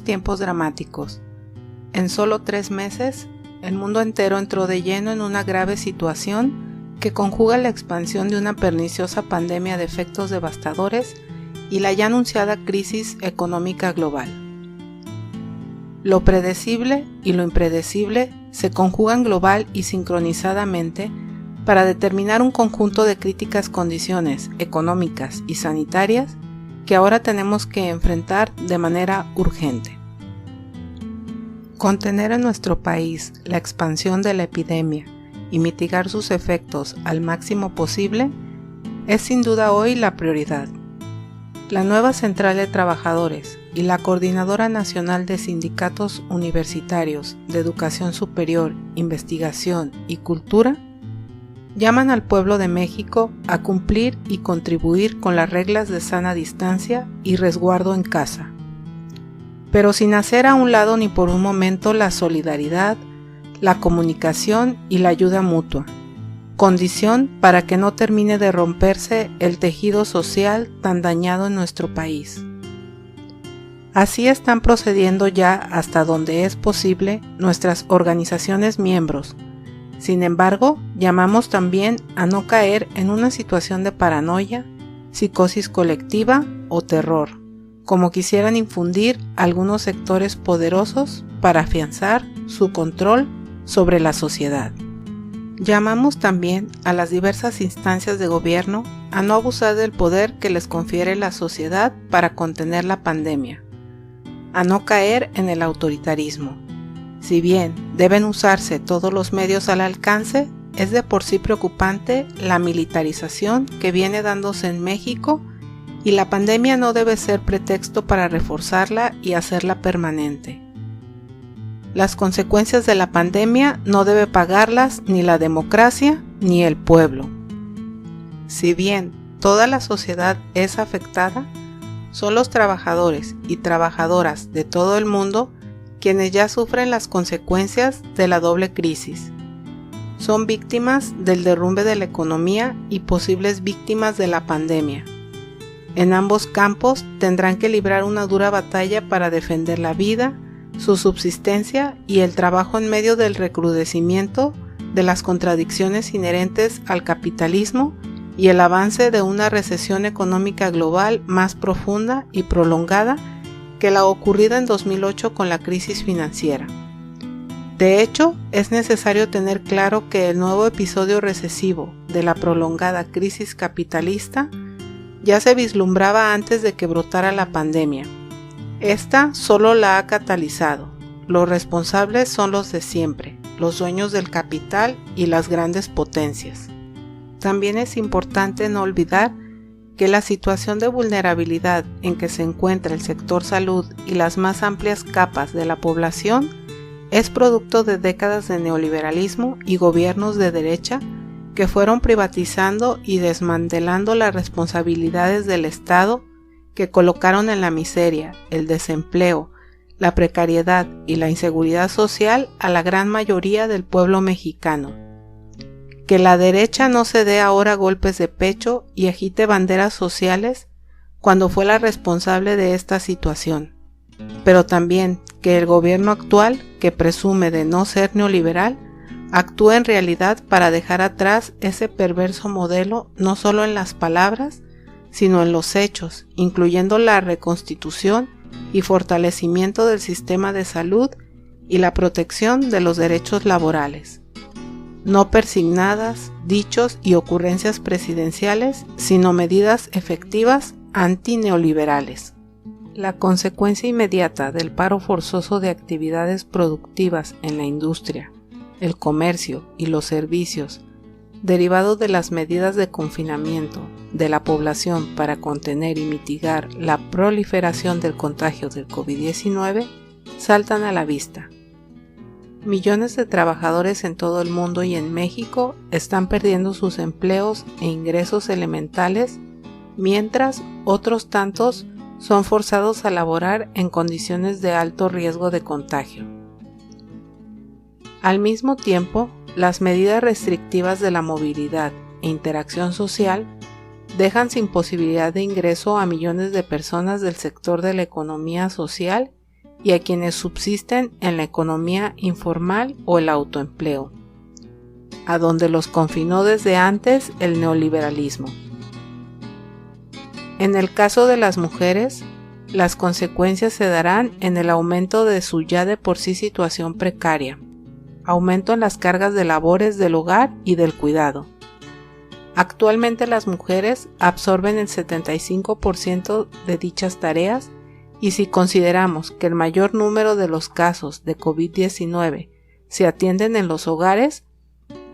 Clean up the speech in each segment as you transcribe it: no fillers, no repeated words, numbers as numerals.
tiempos dramáticos. En solo 3 meses, el mundo entero entró de lleno en una grave situación que conjuga la expansión de una perniciosa pandemia de efectos devastadores y la ya anunciada crisis económica global. Lo predecible y lo impredecible se conjugan global y sincronizadamente para determinar un conjunto de críticas condiciones económicas y sanitarias que ahora tenemos que enfrentar de manera urgente. Contener en nuestro país la expansión de la epidemia y mitigar sus efectos al máximo posible es sin duda hoy la prioridad. La nueva Central de Trabajadores y la Coordinadora Nacional de Sindicatos Universitarios de Educación Superior, Investigación y Cultura llaman al pueblo de México a cumplir y contribuir con las reglas de sana distancia y resguardo en casa, pero sin hacer a un lado ni por un momento la solidaridad, la comunicación y la ayuda mutua, condición para que no termine de romperse el tejido social tan dañado en nuestro país. Así están procediendo ya hasta donde es posible nuestras organizaciones miembros. Sin embargo, llamamos también a no caer en una situación de paranoia, psicosis colectiva o terror, como quisieran infundir algunos sectores poderosos para afianzar su control sobre la sociedad. Llamamos también a las diversas instancias de gobierno a no abusar del poder que les confiere la sociedad para contener la pandemia, a no caer en el autoritarismo. Si bien deben usarse todos los medios al alcance, es de por sí preocupante la militarización que viene dándose en México y la pandemia no debe ser pretexto para reforzarla y hacerla permanente. Las consecuencias de la pandemia no debe pagarlas ni la democracia ni el pueblo. Si bien toda la sociedad es afectada, son los trabajadores y trabajadoras de todo el mundo quienes ya sufren las consecuencias de la doble crisis. Son víctimas del derrumbe de la economía y posibles víctimas de la pandemia. En ambos campos tendrán que librar una dura batalla para defender la vida, su subsistencia y el trabajo en medio del recrudecimiento de las contradicciones inherentes al capitalismo y el avance de una recesión económica global más profunda y prolongada que la ocurrida en 2008 con la crisis financiera. De hecho, es necesario tener claro que el nuevo episodio recesivo de la prolongada crisis capitalista ya se vislumbraba antes de que brotara la pandemia. Esta solo la ha catalizado. Los responsables son los de siempre, los dueños del capital y las grandes potencias. También es importante no olvidar que la situación de vulnerabilidad en que se encuentra el sector salud y las más amplias capas de la población es producto de décadas de neoliberalismo y gobiernos de derecha que fueron privatizando y desmantelando las responsabilidades del Estado, que colocaron en la miseria, el desempleo, la precariedad y la inseguridad social a la gran mayoría del pueblo mexicano. Que la derecha no se dé ahora golpes de pecho y agite banderas sociales cuando fue la responsable de esta situación, pero también que el gobierno actual, que presume de no ser neoliberal, actúe en realidad para dejar atrás ese perverso modelo no solo en las palabras, sino en los hechos, incluyendo la reconstitución y fortalecimiento del sistema de salud y la protección de los derechos laborales. No persignadas, dichos y ocurrencias presidenciales, sino medidas efectivas antineoliberales. La consecuencia inmediata del paro forzoso de actividades productivas en la industria, el comercio y los servicios, derivado de las medidas de confinamiento de la población para contener y mitigar la proliferación del contagio del COVID-19, saltan a la vista. Millones de trabajadores en todo el mundo y en México están perdiendo sus empleos e ingresos elementales, mientras otros tantos son forzados a laborar en condiciones de alto riesgo de contagio. Al mismo tiempo, las medidas restrictivas de la movilidad e interacción social dejan sin posibilidad de ingreso a millones de personas del sector de la economía social y a quienes subsisten en la economía informal o el autoempleo, a donde los confinó desde antes el neoliberalismo. En el caso de las mujeres, las consecuencias se darán en el aumento de su ya de por sí situación precaria, aumento en las cargas de labores del hogar y del cuidado. Actualmente las mujeres absorben el 75% de dichas tareas y si consideramos que el mayor número de los casos de COVID-19 se atienden en los hogares,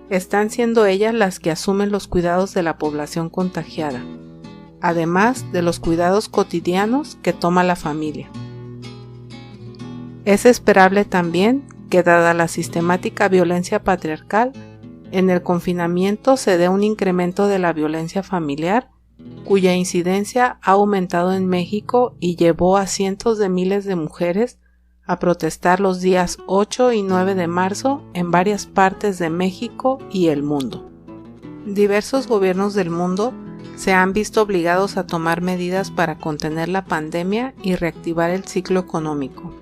están siendo ellas las que asumen los cuidados de la población contagiada, además de los cuidados cotidianos que toma la familia. Es esperable también que, dada la sistemática violencia patriarcal, en el confinamiento se dé un incremento de la violencia familiar, cuya incidencia ha aumentado en México y llevó a cientos de miles de mujeres a protestar los días 8 y 9 de marzo en varias partes de México y el mundo. Diversos gobiernos del mundo se han visto obligados a tomar medidas para contener la pandemia y reactivar el ciclo económico.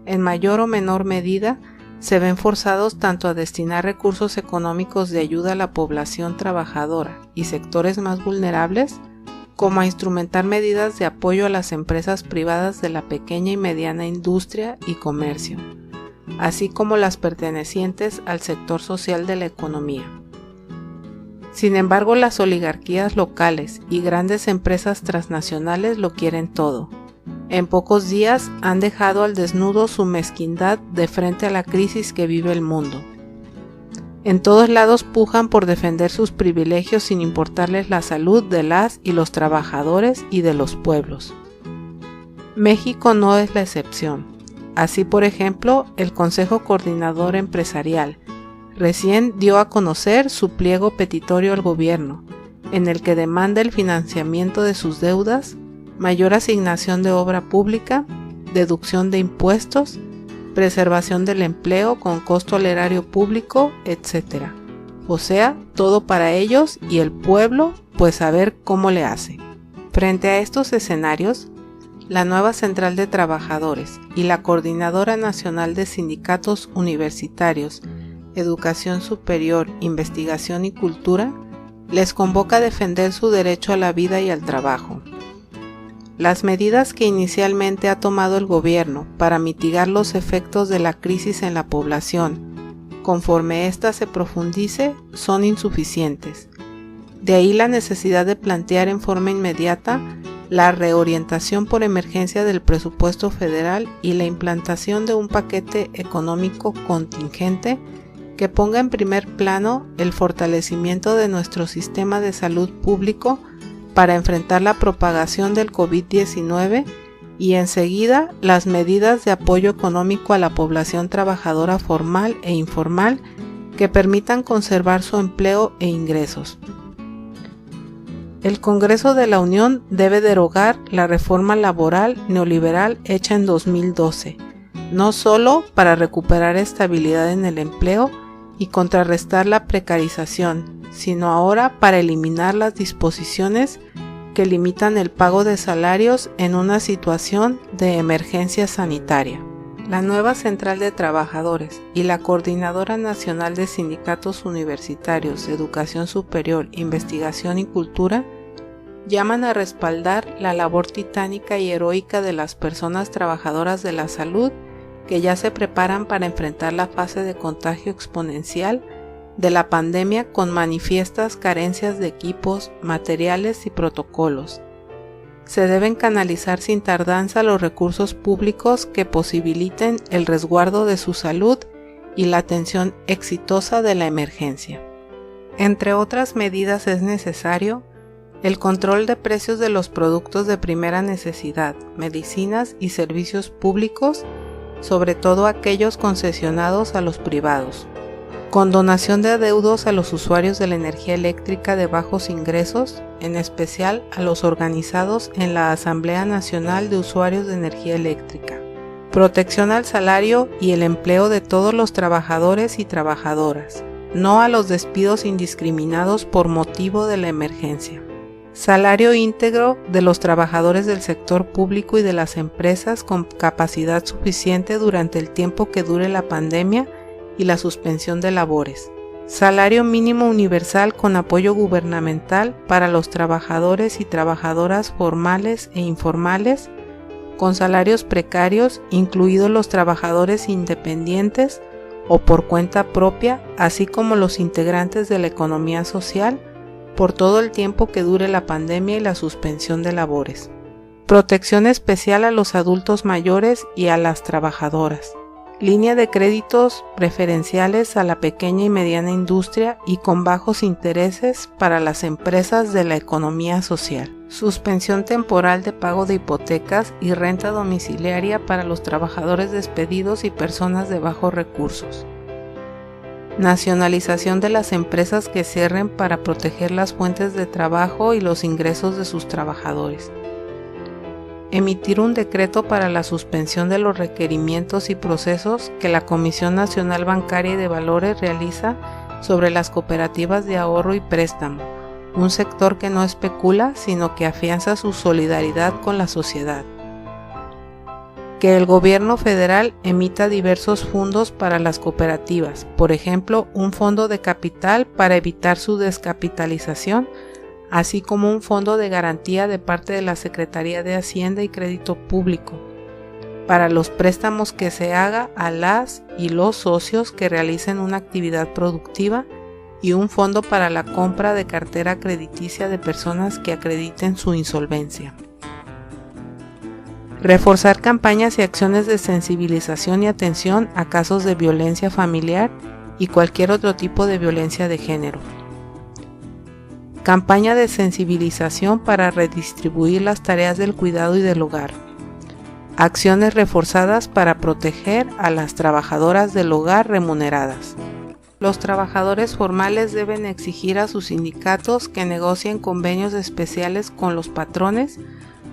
En mayor o menor medida, se ven forzados tanto a destinar recursos económicos de ayuda a la población trabajadora y sectores más vulnerables, como a instrumentar medidas de apoyo a las empresas privadas de la pequeña y mediana industria y comercio, así como las pertenecientes al sector social de la economía. Sin embargo, las oligarquías locales y grandes empresas transnacionales lo quieren todo. En pocos días han dejado al desnudo su mezquindad de frente a la crisis que vive el mundo. En todos lados pujan por defender sus privilegios sin importarles la salud de las y los trabajadores y de los pueblos. México no es la excepción. Así, por ejemplo, el Consejo Coordinador Empresarial recién dio a conocer su pliego petitorio al gobierno, en el que demanda el financiamiento de sus deudas, mayor asignación de obra pública, deducción de impuestos, preservación del empleo con costo al erario público, etc. O sea, todo para ellos y el pueblo, pues a ver cómo le hace. Frente a estos escenarios, la nueva Central de Trabajadores y la Coordinadora Nacional de Sindicatos Universitarios, Educación Superior, Investigación y Cultura, les convoca a defender su derecho a la vida y al trabajo. Las medidas que inicialmente ha tomado el gobierno para mitigar los efectos de la crisis en la población, conforme ésta se profundice, son insuficientes. De ahí la necesidad de plantear en forma inmediata la reorientación por emergencia del presupuesto federal y la implantación de un paquete económico contingente que ponga en primer plano el fortalecimiento de nuestro sistema de salud público para enfrentar la propagación del COVID-19 y enseguida las medidas de apoyo económico a la población trabajadora formal e informal que permitan conservar su empleo e ingresos. El Congreso de la Unión debe derogar la reforma laboral neoliberal hecha en 2012, no solo para recuperar estabilidad en el empleo y contrarrestar la precarización, sino ahora para eliminar las disposiciones que limitan el pago de salarios en una situación de emergencia sanitaria. La nueva Central de Trabajadores y la Coordinadora Nacional de Sindicatos Universitarios, Educación Superior, Investigación y Cultura llaman a respaldar la labor titánica y heroica de las personas trabajadoras de la salud que ya se preparan para enfrentar la fase de contagio exponencial de la pandemia con manifiestas carencias de equipos, materiales y protocolos. Se deben canalizar sin tardanza los recursos públicos que posibiliten el resguardo de su salud y la atención exitosa de la emergencia. Entre otras medidas es necesario el control de precios de los productos de primera necesidad, medicinas y servicios públicos, sobre todo aquellos concesionados a los privados, condonación de adeudos a los usuarios de la energía eléctrica de bajos ingresos, en especial a los organizados en la Asamblea Nacional de Usuarios de Energía Eléctrica, protección al salario y el empleo de todos los trabajadores y trabajadoras, no a los despidos indiscriminados por motivo de la emergencia. Salario íntegro de los trabajadores del sector público y de las empresas con capacidad suficiente durante el tiempo que dure la pandemia y la suspensión de labores. Salario mínimo universal con apoyo gubernamental para los trabajadores y trabajadoras formales e informales, con salarios precarios, incluidos los trabajadores independientes o por cuenta propia, así como los integrantes de la economía social, por todo el tiempo que dure la pandemia y la suspensión de labores. Protección especial a los adultos mayores y a las trabajadoras. Línea de créditos preferenciales a la pequeña y mediana industria y con bajos intereses para las empresas de la economía social. Suspensión temporal de pago de hipotecas y renta domiciliaria para los trabajadores despedidos y personas de bajos recursos. Nacionalización de las empresas que cierren para proteger las fuentes de trabajo y los ingresos de sus trabajadores. Emitir un decreto para la suspensión de los requerimientos y procesos que la Comisión Nacional Bancaria y de Valores realiza sobre las cooperativas de ahorro y préstamo, un sector que no especula, sino que afianza su solidaridad con la sociedad. Que el gobierno federal emita diversos fondos para las cooperativas, por ejemplo, un fondo de capital para evitar su descapitalización, así como un fondo de garantía de parte de la Secretaría de Hacienda y Crédito Público, para los préstamos que se haga a las y los socios que realicen una actividad productiva y un fondo para la compra de cartera crediticia de personas que acrediten su insolvencia. Reforzar campañas y acciones de sensibilización y atención a casos de violencia familiar y cualquier otro tipo de violencia de género. Campaña de sensibilización para redistribuir las tareas del cuidado y del hogar. Acciones reforzadas para proteger a las trabajadoras del hogar remuneradas. Los trabajadores formales deben exigir a sus sindicatos que negocien convenios especiales con los patrones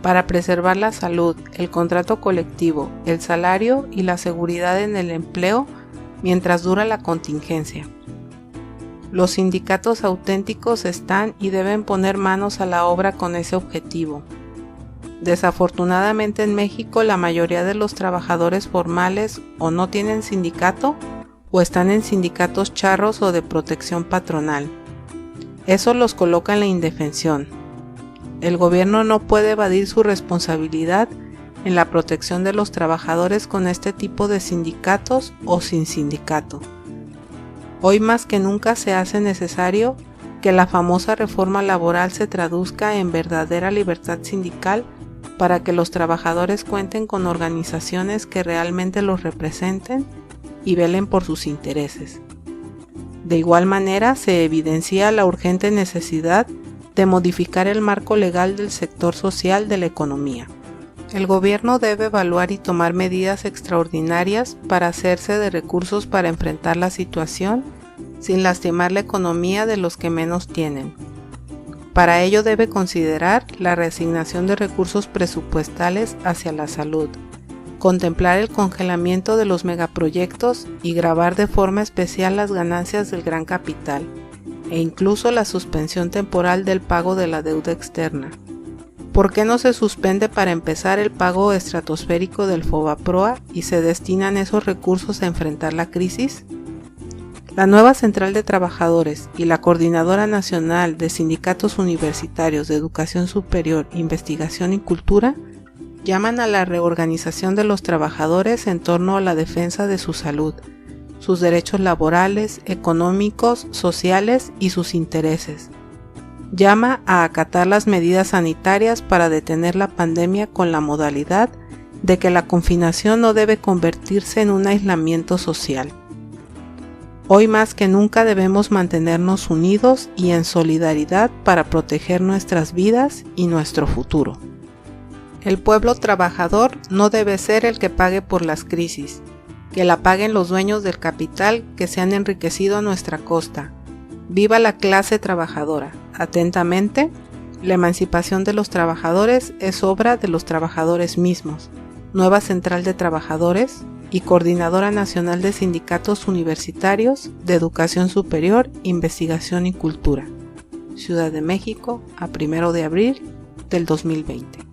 para preservar la salud, el contrato colectivo, el salario y la seguridad en el empleo mientras dura la contingencia. Los sindicatos auténticos están y deben poner manos a la obra con ese objetivo. Desafortunadamente en México la mayoría de los trabajadores formales o no tienen sindicato o están en sindicatos charros o de protección patronal. Eso los coloca en la indefensión. El gobierno no puede evadir su responsabilidad en la protección de los trabajadores con este tipo de sindicatos o sin sindicato. Hoy más que nunca se hace necesario que la famosa reforma laboral se traduzca en verdadera libertad sindical para que los trabajadores cuenten con organizaciones que realmente los representen y velen por sus intereses. De igual manera, se evidencia la urgente necesidad de modificar el marco legal del sector social de la economía. El gobierno debe evaluar y tomar medidas extraordinarias para hacerse de recursos para enfrentar la situación sin lastimar la economía de los que menos tienen. Para ello debe considerar la reasignación de recursos presupuestales hacia la salud, contemplar el congelamiento de los megaproyectos y gravar de forma especial las ganancias del gran capital, e incluso la suspensión temporal del pago de la deuda externa. ¿Por qué no se suspende para empezar el pago estratosférico del FOBAPROA y se destinan esos recursos a enfrentar la crisis? La nueva Central de Trabajadores y la Coordinadora Nacional de Sindicatos Universitarios de Educación Superior, Investigación y Cultura llaman a la reorganización de los trabajadores en torno a la defensa de su salud, sus derechos laborales, económicos, sociales y sus intereses. Llama a acatar las medidas sanitarias para detener la pandemia con la modalidad de que la confinación no debe convertirse en un aislamiento social. Hoy más que nunca debemos mantenernos unidos y en solidaridad para proteger nuestras vidas y nuestro futuro. El pueblo trabajador no debe ser el que pague por las crisis, que la paguen los dueños del capital que se han enriquecido a nuestra costa. ¡Viva la clase trabajadora! Atentamente, la emancipación de los trabajadores es obra de los trabajadores mismos. Nueva Central de Trabajadores y Coordinadora Nacional de Sindicatos Universitarios de Educación Superior, Investigación y Cultura. Ciudad de México, a 1 de abril del 2020.